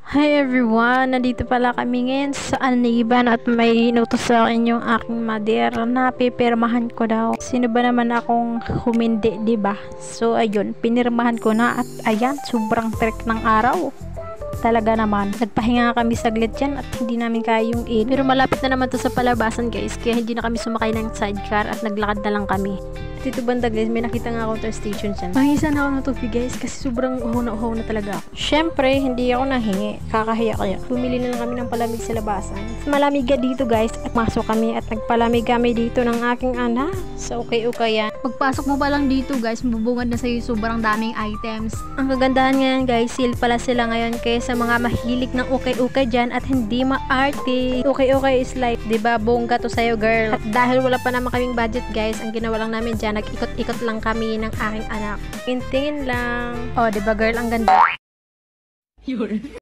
Hi everyone! Nandito pala kami ngayon sa Aniban at may inutos sa akin yung aking mother na pipirmahan ko daw. Sino ba naman akong humindi, diba? So ayun, pinirmahan ko na at ayan, sobrang trek ng araw. Talaga naman. Nagpahinga kami saglit yan at hindi namin kaya yung in. Pero malapit na naman to sa palabasan guys, kaya hindi na kami sumakay ng sidecar at naglakad na lang kami. Dito banda guys, may nakita nga counter station dyan. Mahisa na ako ng tubig guys kasi sobrang uhaw na talaga ako. Syempre, hindi ako nahingi. Kakahiya kaya. Bumili na lang kami ng palamig sa labasan. Malamig dito guys at masok kami at nagpalamig kami dito ng aking anak. So okay yan. Pagpasok mo pa lang dito guys, mabubungad na sa'yo sobrang daming items. Ang kagandahan ngayon guys, sale pala sila ngayon kaya sa mga mahilig ng okay dyan at hindi maarte. Okay is life, diba? Bongga to sa'yo girl. At dahil wala pa naman kaming budget guys, ang ginawa lang namin dyan, nag-ikot-ikot lang kami ng aking anak. Tingin lang. Oh, diba girl, ang ganda.